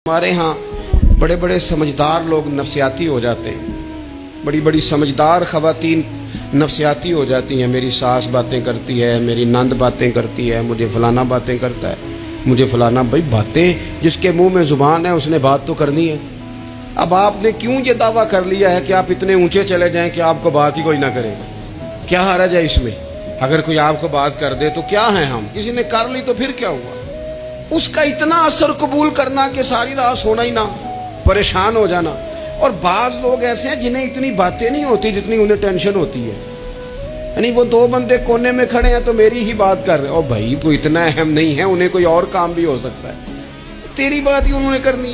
ہمارے ہاں بڑے بڑے سمجھدار لوگ نفسیاتی ہو جاتے ہیں، بڑی بڑی سمجھدار خواتین نفسیاتی ہو جاتی ہیں۔ میری ساس باتیں کرتی ہے، میری نند باتیں کرتی ہے، مجھے فلانا باتیں کرتا ہے، مجھے فلانا۔ بھائی باتیں، جس کے منہ میں زبان ہے اس نے بات تو کرنی ہے۔ اب آپ نے کیوں یہ دعویٰ کر لیا ہے کہ آپ اتنے اونچے چلے جائیں کہ آپ کو بات ہی کوئی نہ کرے؟ کیا حرج ہے اس میں؟ اگر کوئی آپ کو بات کر دے تو کیا ہیں ہم؟ کسی نے کر لی تو پھر کیا ہوا؟ اس کا اتنا اثر قبول کرنا کہ ساری رات سونا ہی نہ، پریشان ہو جانا۔ اور بعض لوگ ایسے ہیں جنہیں اتنی باتیں نہیں ہوتی جتنی انہیں ٹینشن ہوتی ہے، یعنی وہ دو بندے کونے میں کھڑے ہیں تو میری ہی بات کر رہے ہیں، اور بھائی تو اتنا اہم نہیں ہے، انہیں کوئی اور کام بھی ہو سکتا ہے، تیری بات ہی انہوں نے کرنی۔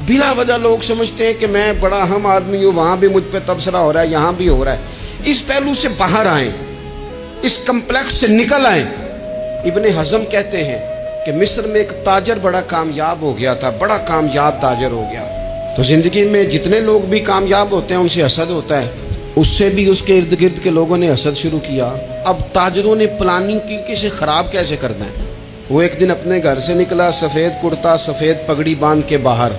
بلا وجہ لوگ سمجھتے ہیں کہ میں بڑا اہم آدمی ہوں، وہاں بھی مجھ پہ تبصرہ ہو رہا ہے، یہاں بھی ہو رہا ہے۔ اس پہلو سے باہر آئیں، اس کمپلیکس سے نکل آئیں۔ ابن حزم کہتے ہیں کہ مصر میں ایک تاجر بڑا کامیاب ہو گیا تھا، بڑا کامیاب تاجر ہو گیا۔ تو زندگی میں جتنے لوگ بھی کامیاب ہوتے ہیں ان سے حسد ہوتا ہے، اس سے بھی اس کے ارد گرد کے لوگوں نے حسد شروع کیا۔ اب تاجروں نے پلاننگ کی کہ اسے خراب کیسے کرنا ہے۔ وہ ایک دن اپنے گھر سے نکلا، سفید کرتا سفید پگڑی باندھ کے باہر۔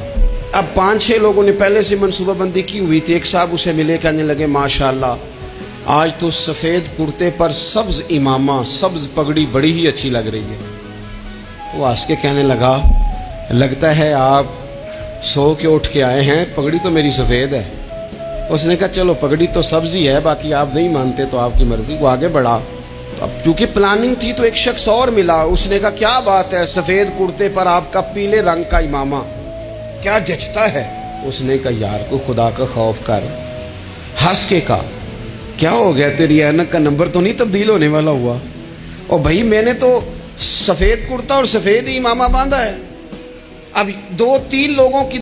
اب 5-6 لوگوں نے پہلے سے منصوبہ بندی کی ہوئی تھی۔ ایک صاحب اسے ملے، کہنے لگے ماشاءاللہ آج تو سفید کرتے پر سبز امامہ، سبز پگڑی بڑی ہی اچھی لگ رہی ہے۔ تو وہ ہنس کے کہنے لگا لگتا ہے آپ سو کے اٹھ کے آئے ہیں، پگڑی تو میری سفید ہے۔ اس نے کہا چلو پگڑی تو سبز ہی ہے، باقی آپ نہیں مانتے تو آپ کی مرضی۔ وہ آگے بڑھا، تو اب چونکہ پلاننگ تھی تو ایک شخص اور ملا، اس نے کہا کیا بات ہے، سفید کرتے پر آپ کا پیلے رنگ کا امامہ کیا جچتا ہے۔ اس نے کہا یار کو خدا کا خوف کر، ہنس کے کہا کیا ہو گیا، تیری اینک کا نمبر تو نہیں تبدیل ہونے والا ہوا؟ اور بھائی میں نے تو سفید کرتا اور سفید ہی امامہ باندھا ہے۔ اب 2-3 لوگوں کی